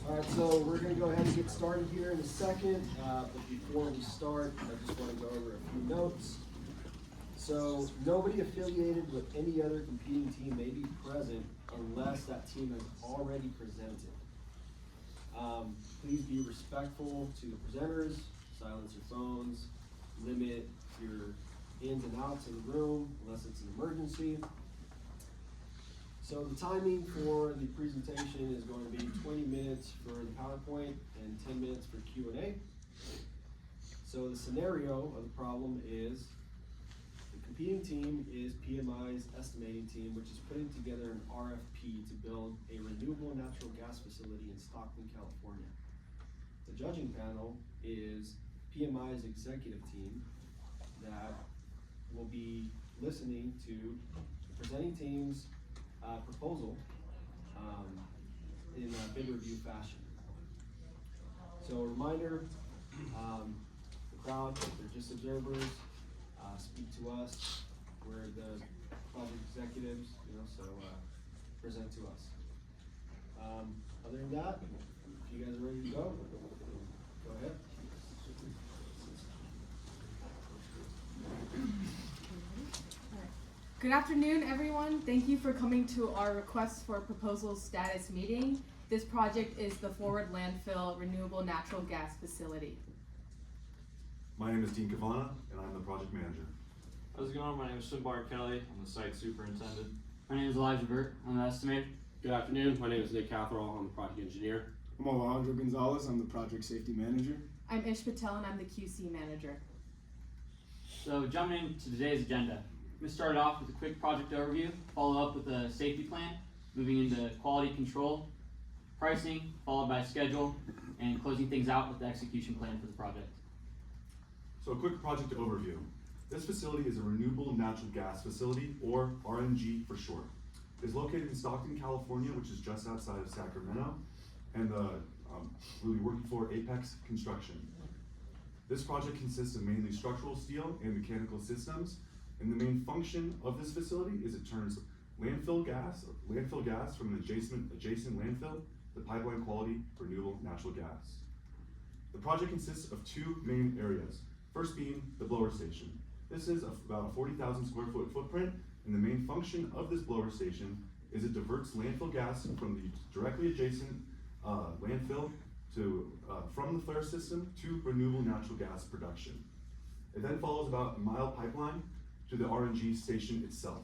All right, so we're going to go ahead and get started here in a second. But before we start, I just want to go over a few notes. So nobody affiliated with any other competing team may be present unless that team has already presented. Please be respectful to the presenters, silence your phones, limit your ins and outs in the room unless it's an emergency. So the timing for the presentation is going to be 20 minutes for the PowerPoint and 10 minutes for Q&A. So the scenario of the problem is the competing team is PMI's estimating team, which is putting together an RFP to build a renewable natural gas facility in Stockton, California. The judging panel is PMI's executive team that will be listening to the presenting team's proposal in a bid review fashion. So a reminder, the crowd, they're just observers, speak to us. We're the project executives, so present to us. Other than that, if you guys are ready to go ahead. Good afternoon, everyone. Thank you for coming to our request for proposal status meeting. This project is the Forward Landfill Renewable Natural Gas Facility. My name is Dean Cavana, and I'm the project manager. How's it going? My name is Simbar Kelly. I'm the site superintendent. My name is Elijah Burt. I'm the estimator. Good afternoon. My name is Nick Catherall. I'm the project engineer. I'm Alejandro Gonzalez. I'm the project safety manager. I'm Ish Patel, and I'm the QC manager. So jumping into today's agenda, I'm going to start off with a quick project overview, follow up with a safety plan, moving into quality control, pricing, followed by schedule, and closing things out with the execution plan for the project. So a quick project overview. This facility is a renewable natural gas facility, or RNG for short. It's located in Stockton, California, which is just outside of Sacramento, and we'll be working for Apex Construction. This project consists of mainly structural steel and mechanical systems, and the main function of this facility is it turns landfill gas from an adjacent landfill to pipeline quality renewable natural gas. The project consists of two main areas. First being the blower station. This is about a 40,000 square foot footprint, and the main function of this blower station is it diverts landfill gas from the directly adjacent landfill from the flare system to renewable natural gas production. It then follows about a mile pipeline to the RNG station itself.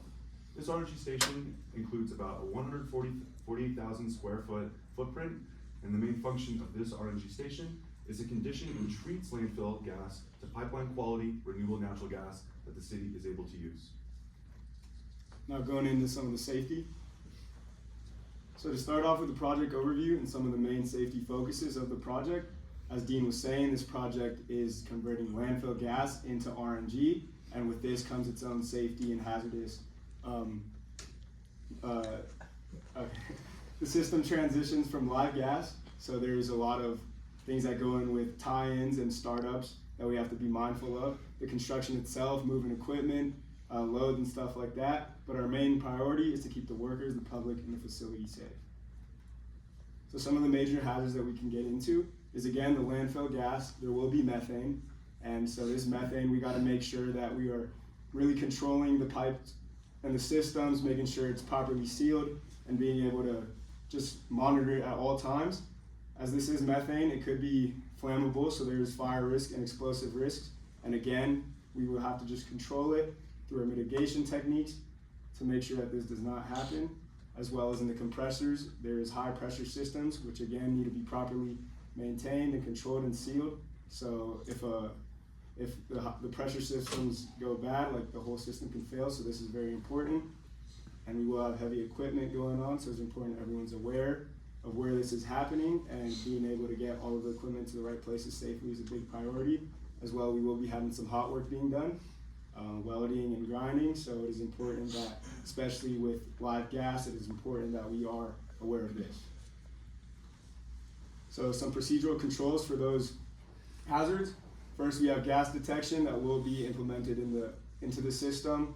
This RNG station includes about a 148,000 square foot footprint, and the main function of this RNG station is it conditions and treats landfill gas to pipeline quality renewable natural gas that the city is able to use. Now going into some of the safety. So to start off with the project overview and some of the main safety focuses of the project, as Dean was saying, this project is converting landfill gas into RNG, and with this comes its own safety and hazardous. The system transitions from live gas, so there's a lot of things that go in with tie-ins and startups that we have to be mindful of. The construction itself, moving equipment, loads and stuff like that, but our main priority is to keep the workers, the public, and the facility safe. So some of the major hazards that we can get into is, again, the landfill gas. There will be methane, and so this methane, we got to make sure that we are really controlling the pipes and the systems, making sure it's properly sealed, and being able to just monitor it at all times. As this is methane, it could be flammable, so there's fire risk and explosive risks, and again, we will have to just control it through our mitigation techniques to make sure that this does not happen. As well as in the compressors, there is high pressure systems, which again need to be properly maintained and controlled and sealed. So if the pressure systems go bad, like the whole system can fail, so this is very important. And we will have heavy equipment going on, so it's important everyone's aware of where this is happening, and being able to get all of the equipment to the right places safely is a big priority. As well, we will be having some hot work being done, welding and grinding, so it is important that, especially with live gas, it is important that we are aware of this. So some procedural controls for those hazards. First, we have gas detection that will be implemented into the system.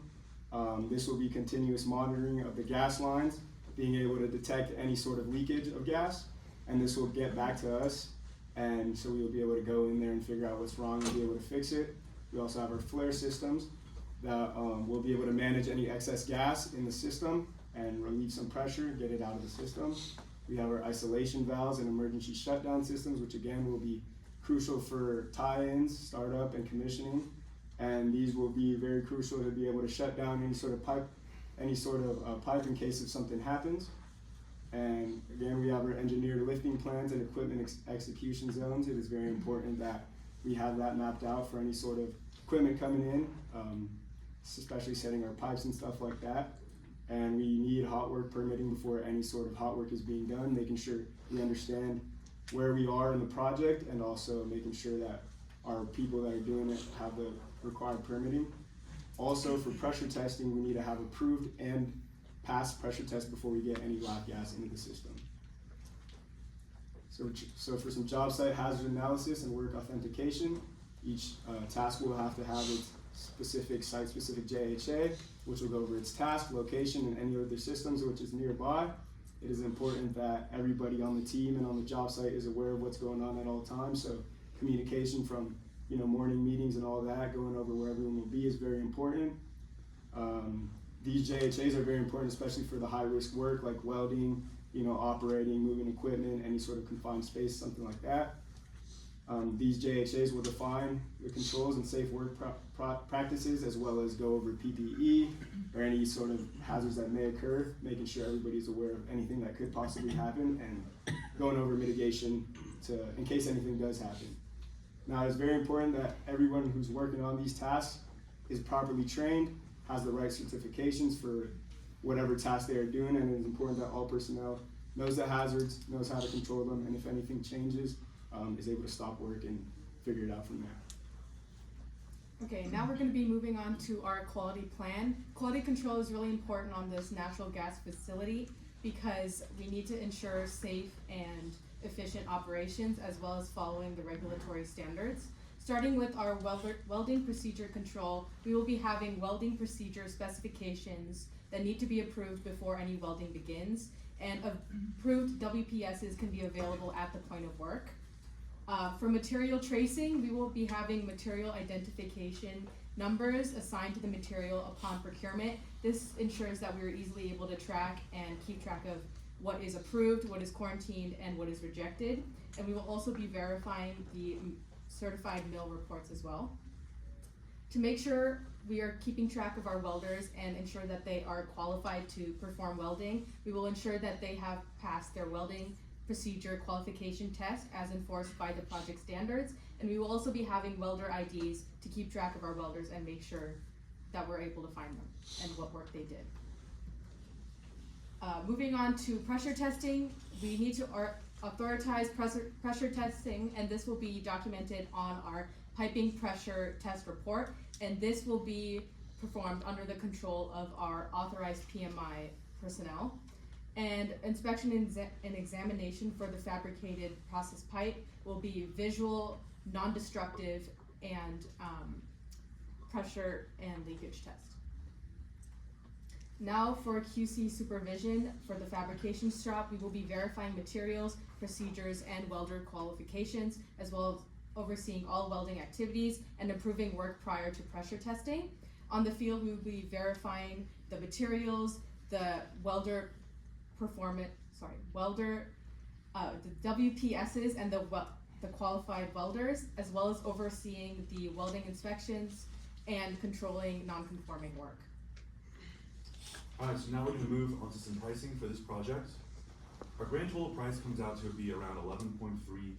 This will be continuous monitoring of the gas lines, being able to detect any sort of leakage of gas. and this will get back to us, and so we will be able to go in there and figure out what's wrong and be able to fix it. We also have our flare systems that will be able to manage any excess gas in the system and relieve some pressure, get it out of the system. We have our isolation valves and emergency shutdown systems, which again will be crucial for tie-ins, startup, and commissioning. And these will be very crucial to be able to shut down any sort of pipe in case if something happens. And again, we have our engineered lifting plans and equipment execution zones. It is very important that we have that mapped out for any sort of equipment coming in, especially setting our pipes and stuff like that. And we need hot work permitting before any sort of hot work is being done, making sure we understand where we are in the project, and also making sure that our people that are doing it have the required permitting. Also, for pressure testing, we need to have approved and passed pressure tests before we get any live gas into the system. So for some job site hazard analysis and work authentication, each task will have to have its specific site-specific JHA, which will go over its task, location, and any other systems which is nearby. It is important that everybody on the team and on the job site is aware of what's going on at all times. So communication from morning meetings and all that, going over where everyone will be, is very important. These JHAs are very important, especially for the high-risk work like welding, operating, moving equipment, any sort of confined space, something like that. These JHAs will define the controls and safe work practices, as well as go over PPE or any sort of hazards that may occur, making sure everybody's aware of anything that could possibly happen, and going over mitigation in case anything does happen. Now, it's very important that everyone who's working on these tasks is properly trained, has the right certifications for whatever task they are doing, and it is important that all personnel knows the hazards, knows how to control them, and if anything changes, is able to stop work and figure it out from there. Okay, now we're going to be moving on to our quality plan. Quality control is really important on this natural gas facility because we need to ensure safe and efficient operations, as well as following the regulatory standards. Starting with our welding procedure control, we will be having welding procedure specifications that need to be approved before any welding begins, and approved WPSs can be available at the point of work. For material tracing, we will be having material identification numbers assigned to the material upon procurement. This ensures that we are easily able to track and keep track of what is approved, what is quarantined, and what is rejected. And we will also be verifying the certified mill reports as well. To make sure we are keeping track of our welders and ensure that they are qualified to perform welding, we will ensure that they have passed their welding procedure qualification test as enforced by the project standards, and we will also be having welder IDs to keep track of our welders and make sure that we're able to find them and what work they did. Moving on to pressure testing, we need to authorize pressure testing, and this will be documented on our piping pressure test report, and this will be performed under the control of our authorized PMI personnel. And inspection and examination for the fabricated process pipe will be visual, non-destructive, and pressure and leakage test. Now for QC supervision for the fabrication shop, we will be verifying materials, procedures, and welder qualifications, as well as overseeing all welding activities and approving work prior to pressure testing. On the field, we will be verifying the materials, the welder performance, the WPSs and the qualified welders, as well as overseeing the welding inspections and controlling non-conforming work. Alright, so now we're going to move on to some pricing for this project. Our grand total price comes out to be around $11.3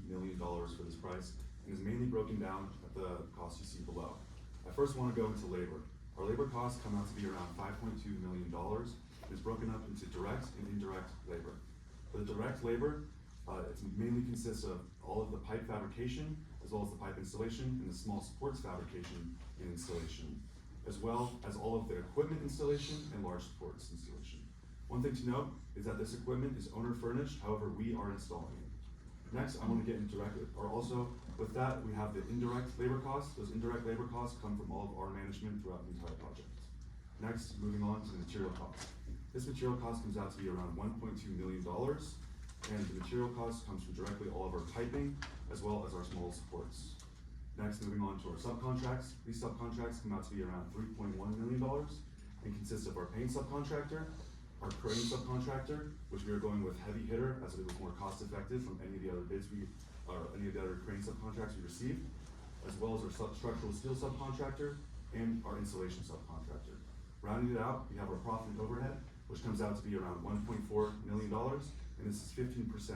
million for this price, and is mainly broken down at the cost you see below. I first want to go into labor. Our labor costs come out to be around $5.2 million. It's broken up into direct and indirect labor. For the direct labor, it mainly consists of all of the pipe fabrication, as well as the pipe installation and the small supports fabrication and installation, as well as all of the equipment installation and large supports installation. One thing to note is that this equipment is owner furnished, however we are installing it. Next, I want to get into with that, we have the indirect labor costs. Those indirect labor costs come from all of our management throughout the entire project. Next, moving on to the material costs. This material cost comes out to be around $1.2 million. And the material cost comes from directly all of our piping, as well as our small supports. Next, moving on to our subcontracts. These subcontracts come out to be around $3.1 million and consist of our paint subcontractor, our crane subcontractor, which we are going with heavy hitter as it was more cost effective from any of the other bids or any of the other crane subcontracts we received, as well as our structural steel subcontractor and our insulation subcontractor. Rounding it out, we have our profit and overhead, which comes out to be around $1.4 million, and this is 15%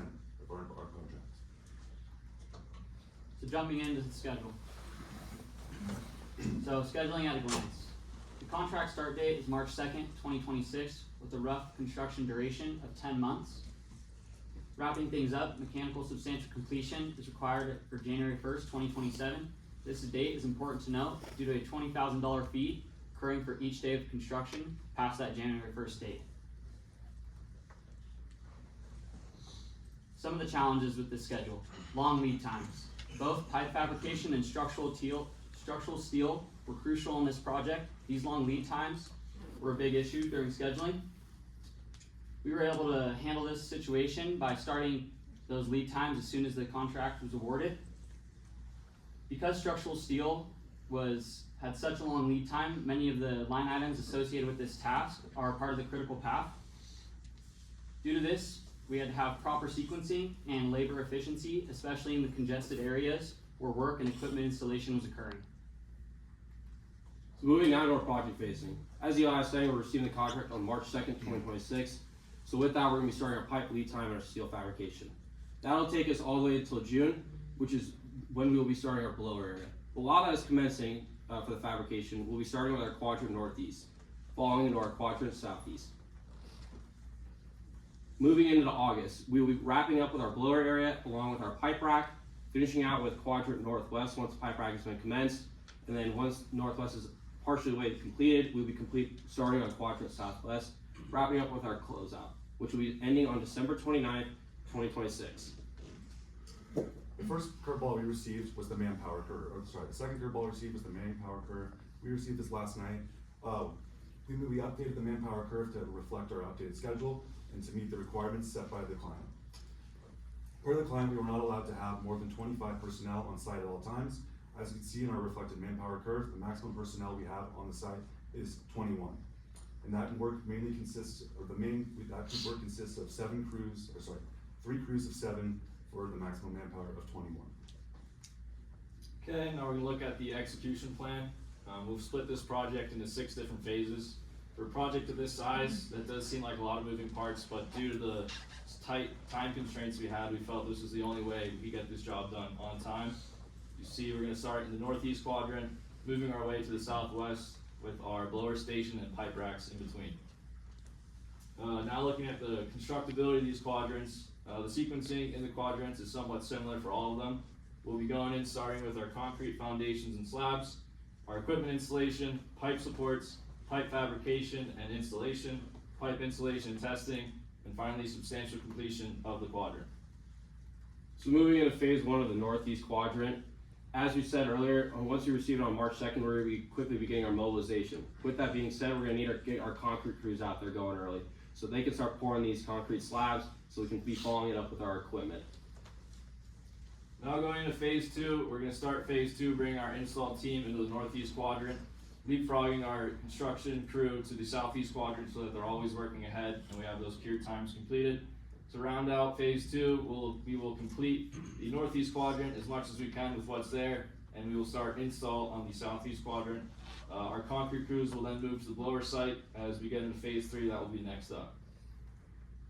of our contract. So jumping into the schedule. So scheduling at a glance. The contract start date is March 2nd, 2026, with a rough construction duration of 10 months. Wrapping things up, mechanical substantial completion is required for January 1st, 2027. This date is important to note due to a $20,000 fee occurring for each day of construction past that January 1st date. Some of the challenges with this schedule: long lead times. Both pipe fabrication and structural steel were crucial in this project. These long lead times were a big issue during scheduling. We were able to handle this situation by starting those lead times as soon as the contract was awarded. Because structural steel had such a long lead time, many of the line items associated with this task are part of the critical path. Due to this, we had to have proper sequencing and labor efficiency, especially in the congested areas where work and equipment installation was occurring. So moving now to our project phasing. As Eli was saying, we're receiving the contract on March 2nd, 2026. So with that, we're gonna be starting our pipe lead time and our steel fabrication. That'll take us all the way until June, which is when we will be starting our blower area. But while that is commencing for the fabrication, we'll be starting with our quadrant northeast, following into our quadrant southeast. Moving into August, we will be wrapping up with our blower area along with our pipe rack, finishing out with quadrant northwest once the pipe rack has been commenced, and then once northwest is partially way completed, we'll be starting on quadrant southwest, wrapping up with our closeout, which will be ending on December 29th, 2026. The first curveball we received was the manpower curve. The second curveball we received was the manpower curve. We received this last night. We updated the manpower curve to reflect our updated schedule and to meet the requirements set by the client. Per the client, we were not allowed to have more than 25 personnel on site at all times. As you can see in our reflected manpower curve, the maximum personnel we have on the site is 21. And that work mainly consists of work consists of 3 crews of 7 for the maximum manpower of 21. Okay, now we're gonna look at the execution plan. We've split this project into 6 different phases. For a project of this size, that does seem like a lot of moving parts, but due to the tight time constraints we had, we felt this was the only way we could get this job done on time. You see, we're gonna start in the northeast quadrant, moving our way to the southwest with our blower station and pipe racks in between. Now looking at the constructability of these quadrants, the sequencing in the quadrants is somewhat similar for all of them. We'll be going in starting with our concrete foundations and slabs, our equipment installation, pipe supports, pipe fabrication and installation, pipe insulation and testing, and finally substantial completion of the quadrant. So moving into phase 1 of the northeast quadrant, as we said earlier, once we receive it on March 2nd, we're going to quickly be getting our mobilization. With that being said, we're going to need to get our concrete crews out there going early so they can start pouring these concrete slabs so we can be following it up with our equipment. Now going into phase 2, we're going to start phase 2, bringing our install team into the northeast quadrant, leapfrogging our construction crew to the southeast quadrant so that they're always working ahead and we have those cure times completed. To round out phase 2, we will complete the northeast quadrant as much as we can with what's there, and we will start install on the southeast quadrant. Our concrete crews will then move to the blower site. As we get into phase 3, that will be next up.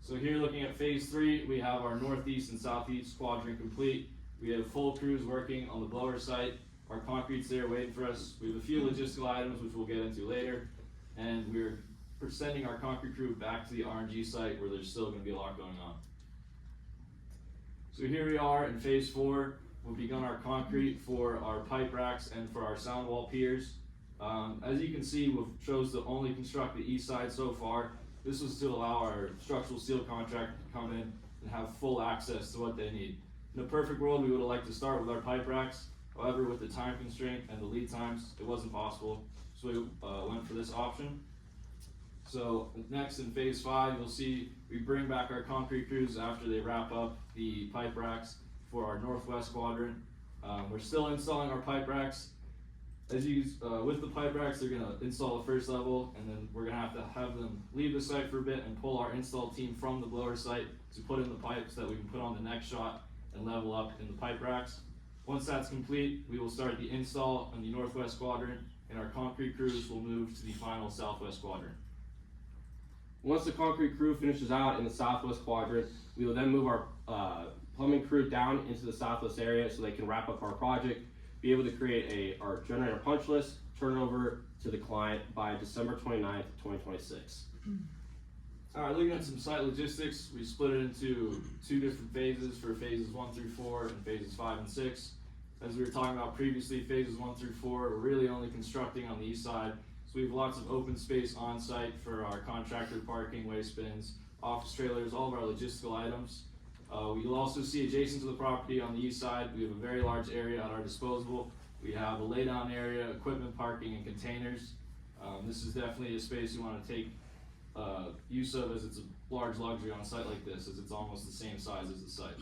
So here looking at phase 3, we have our northeast and southeast quadrant complete. We have full crews working on the blower site. Our concrete's there waiting for us. We have a few logistical items which we'll get into later, and we're sending our concrete crew back to the RNG site where there's still going to be a lot going on. So here we are in phase 4. We've begun our concrete for our pipe racks and for our sound wall piers. As you can see, we've chose to only construct the east side so far. This was to allow our structural steel contractor to come in and have full access to what they need. In a perfect world, we would have liked to start with our pipe racks. However, with the time constraint and the lead times, it wasn't possible. So we went for this option. So next in phase 5, you'll see we bring back our concrete crews after they wrap up the pipe racks for our northwest quadrant. We're still installing our pipe racks. As you with the pipe racks, they're gonna install the first level, and then we're gonna have them leave the site for a bit and pull our install team from the blower site to put in the pipes that we can put on the next shot and level up in the pipe racks. Once that's complete, we will start the install on the northwest quadrant, and our concrete crews will move to the final southwest quadrant. Once the concrete crew finishes out in the southwest quadrant, we will then move our plumbing crew down into the southwest area so they can wrap up our project, be able to create our generator punch list, turn it over to the client by December 29th, 2026. Alright, looking at some site logistics, we split it into 2 different phases for phases 1 through 4 and phases 5 and 6. As we were talking about previously, phases 1 through 4, we're really only constructing on the east side. So we have lots of open space on site for our contractor parking, waste bins, office trailers, all of our logistical items. You'll also see adjacent to the property on the east side, we have a very large area at our disposal. We have a laydown area, equipment parking, and containers. This is definitely a space you want to take use of, as it's a large luxury on a site like this, as it's almost the same size as the site.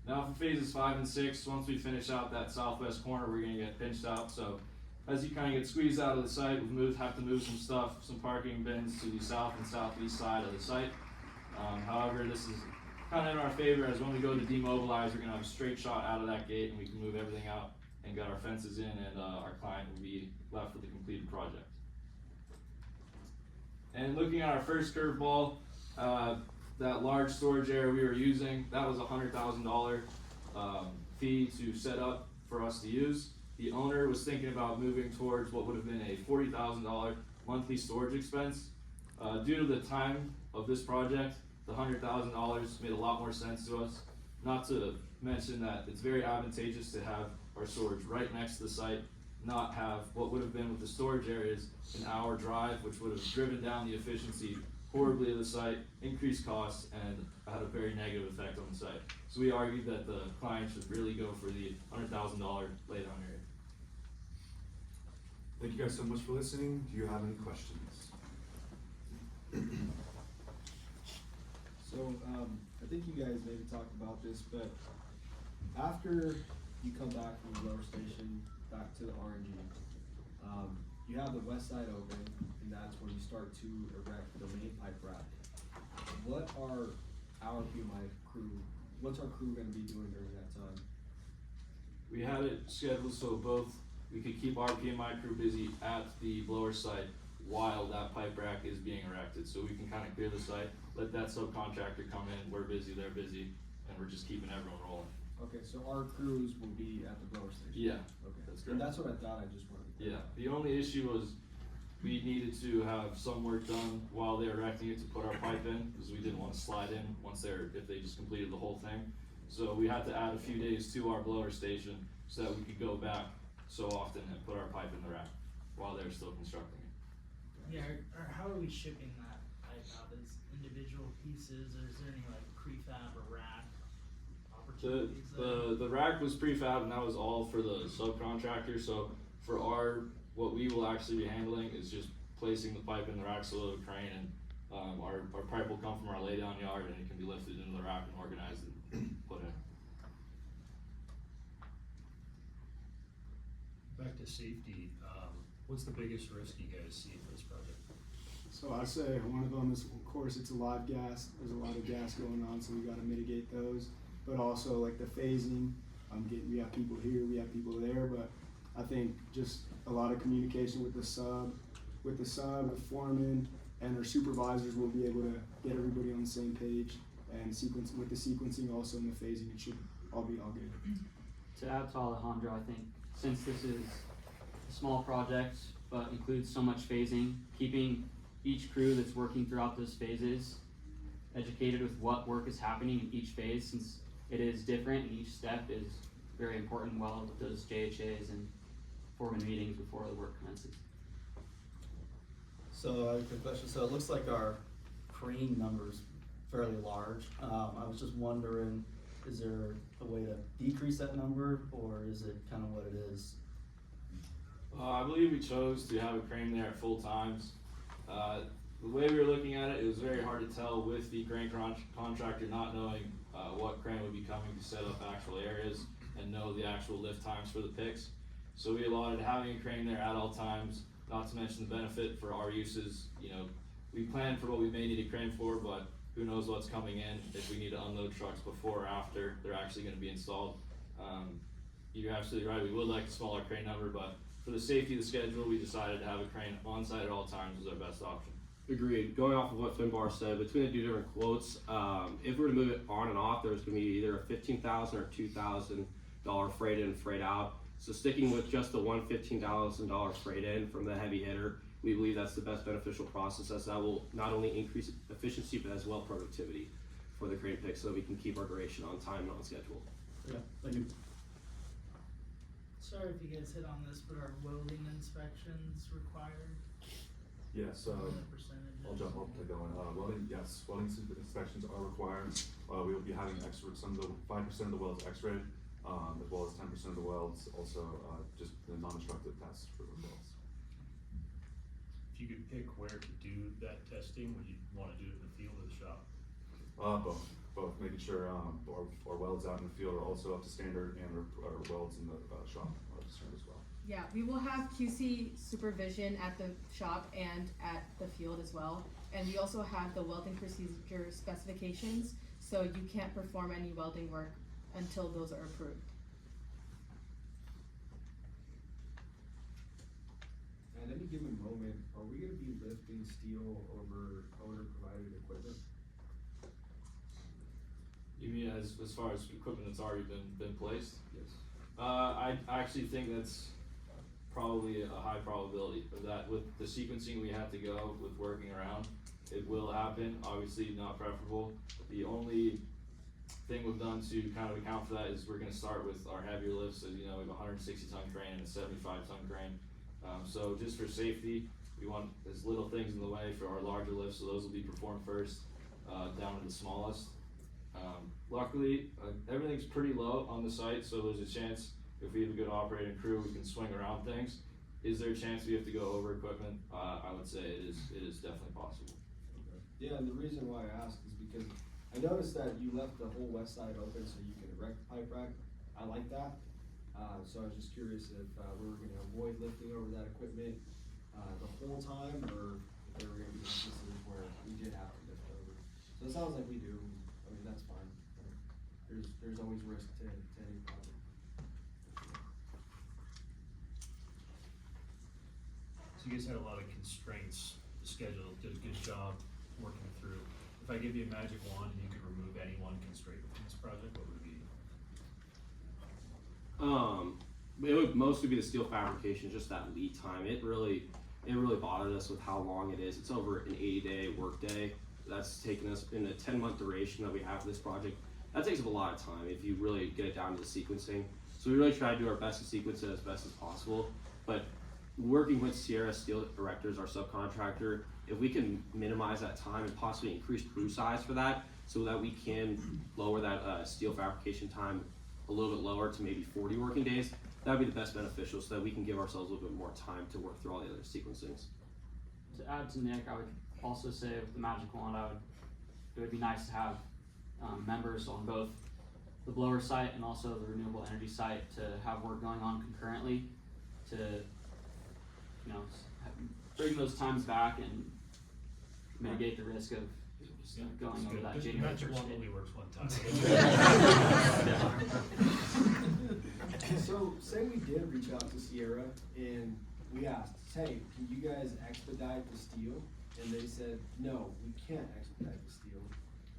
Now for phases 5 and 6, once we finish out that southwest corner, we're going to get pinched out. So as you kind of get squeezed out of the site, we have to move some stuff, some parking bins to the south and southeast side of the site. However, this is kind of in our favor, as when we go to demobilize, we're going to have a straight shot out of that gate, and we can move everything out and get our fences in, and our client will be left with a completed project. And looking at our first curveball, that large storage area we were using, that was a $100,000 fee to set up for us to use. The owner was thinking about moving towards what would have been a $40,000 monthly storage expense. Due to the time of this project, the $100,000 made a lot more sense to us. Not to mention that it's very advantageous to have our storage right next to the site, not have what would have been with the storage areas an hour drive, which would have driven down the efficiency horribly of the site, increased costs, and had a very negative effect on the site. So we argued that the client should really go for the $100,000 laydown area. Thank you guys so much for listening. Do you have any questions? So, I think you guys maybe talked about this, but after you come back from the blower station back to the RNG, you have the west side open, and that's where you start to erect the main pipe rack. What's our crew gonna be doing during that time? We had it scheduled so both we could keep our PMI crew busy at the blower site while that pipe rack is being erected, so we can kind of clear the site, let that subcontractor come in, we're busy, they're busy, and we're just keeping everyone rolling. Okay, so our crews will be at the blower station? Yeah, Okay, that's and correct. that's what I thought, I just wanted to. Yeah, the only issue was we needed to have some work done while they're erecting it to put our pipe in, because we didn't want to slide in if they just completed the whole thing. So we had to add a few days to our blower station so that we could go back so often and put our pipe in the rack while they're still constructing it. Yeah, or how are we shipping that pipe out? As individual pieces, or is there any like prefab or rack opportunities there? The rack was prefab, and that was all for the subcontractor. So for what we will actually be handling is just placing the pipe in the rack so it'll crane, and our pipe will come from our laydown yard, and it can be lifted into the rack and organized and put in. Back to safety, what's the biggest risk you guys see for this project? So I say one of them is, of course, it's a live gas. There's a lot of gas going on, so we got to mitigate those. But also like the phasing, we have people here, we have people there. But I think just a lot of communication with the sub, the foreman, and our supervisors will be able to get everybody on the same page and with the sequencing also in the phasing. It should all be all good. To add to Alejandro, I think since this is a small project but includes so much phasing, keeping each crew that's working throughout those phases educated with what work is happening in each phase, since it is different and each step is very important, well with those JHAs and foreman meetings before the work commences. So I have a quick question. So it looks like our crane number's fairly large. I was just wondering, is there a way to decrease that number, or is it kind of what it is? I believe we chose to have a crane there at full times. The way we were looking at it, it was very hard to tell with the crane contractor not knowing what crane would be coming to set up actual areas and know the actual lift times for the picks. So we allotted having a crane there at all times, not to mention the benefit for our uses. You know, we planned for what we may need a crane for, but who knows what's coming in if we need to unload trucks before or after they're actually gonna be installed. You're absolutely right, we would like a smaller crane number, but for the safety of the schedule, we decided to have a crane on site at all times was our best option. Agreed. Going off of what Finbar said, between the two different quotes, if we were to move it on and off, there's going to be either a $15,000 or $2,000 freight in, freight out. So sticking with just the one $15,000 freight in from the heavy hitter, we believe that's the best beneficial process, as that will not only increase efficiency but as well productivity for the crane pick, so that we can keep our duration on time and on schedule. Yeah, thank you. Sorry if you guys hit on this, but are welding inspections required? Yes, Percentages? I'll jump up to going, welding, yes, welding inspections are required. We will be having some of the 5% of the welds x-rayed, as well as 10% of the welds, also, just the non-destructive tests for the welds. If you could pick where to do that testing, would you wanna do it in the field or the shop? Both, making sure, our welds out in the field are also up to standard, and our welds in the, shop are up to standard as well. Yeah, we will have QC supervision at the shop and at the field as well. And we also have the welding procedure specifications, so you can't perform any welding work until those are approved. At any given moment, are we gonna be lifting steel over owner-provided equipment? You mean as far as equipment that's already been placed? Yes. I actually think that's probably a high probability of that. With the sequencing we have to go with working around, it will happen, obviously not preferable. The only thing we've done to kind of account for that is we're gonna start with our heavier lifts. As you know, we have a 160 ton crane and a 75 ton crane. So just for safety, we want as little things in the way for our larger lifts, so those will be performed first, down to the smallest. Luckily, everything's pretty low on the site, so there's a chance if we have a good operating crew, we can swing around things. Is there a chance we have to go over equipment? I would say it is definitely possible. Okay. Yeah, and the reason why I asked is because I noticed that you left the whole west side open so you can erect the pipe rack. I like that. So I was just curious if we were gonna avoid lifting over that equipment the whole time, or if there were gonna be instances where we did have to lift over. So it sounds like we do. I mean, that's fine. There's always risk to any project. So you guys had a lot of constraints, the schedule did a good job working through. If I give you a magic wand and you could remove any one constraint from this project, what would it be? It would mostly be the steel fabrication, just that lead time. It really bothered us with how long it is. It's over an 80-day workday. That's taken us in a 10-month duration that we have for this project. That takes up a lot of time if you really get it down to the sequencing. So we really try to do our best to sequence it as best as possible. But working with Sierra Steel Erectors, our subcontractor, if we can minimize that time and possibly increase crew size for that, so that we can lower that steel fabrication time a little bit lower to maybe 40 working days, that would be the best beneficial, so that we can give ourselves a little bit more time to work through all the other sequencings. To add to Nick, I would also say with the magic wand, it would be nice to have members on both the blower site and also the renewable energy site to have work going on concurrently to, bring those times back and mitigate the risk of just going over that January Magic 1st wand date. only works one time. So say we did reach out to Sierra and we asked, hey, can you guys expedite the steel? And they said, no, we can't expedite the steel.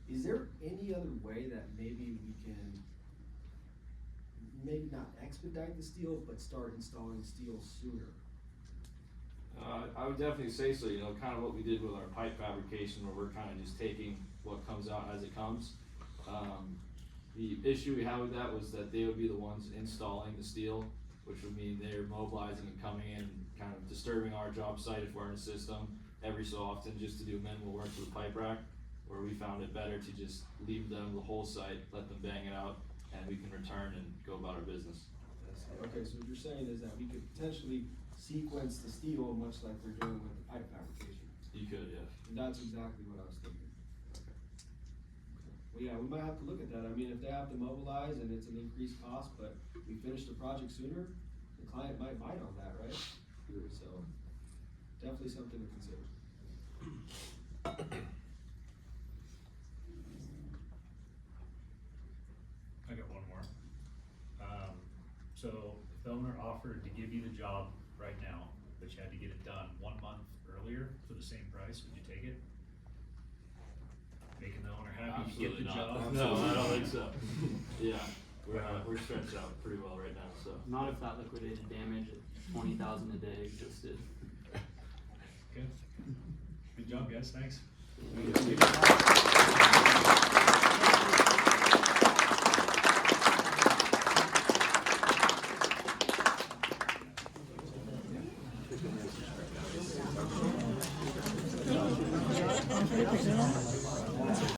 Is there any other way that maybe we can, maybe not expedite the steel, but start installing steel sooner? I would definitely say so, kind of what we did with our pipe fabrication, where we're kind of just taking what comes out as it comes. The issue we had with that was that they would be the ones installing the steel, which would mean they're mobilizing and coming in and kind of disturbing our job site if we're in a system every so often just to do minimal work to the pipe rack, where we found it better to just leave them the whole site, let them bang it out, and we can return and go about our business. Okay, so what you're saying is that we could potentially sequence the steel much like they're doing with the pipe fabrication. You could, yeah. And that's exactly what I was thinking. Well, yeah, we might have to look at that. I mean, if they have to mobilize and it's an increased cost, but we finish the project sooner, the client might bite on that, right? So, definitely something to consider. I got one more. So if the owner offered to give you the job right now, but you had to get it done 1 month earlier for the same price, would you take it? Making the owner happy to get the Absolutely not. job? No, I don't think so. Yeah, we're stretched out pretty well right now, so. Not if that liquidated damage at 20,000 a day existed. Good. Good job, guys, thanks. Thank you.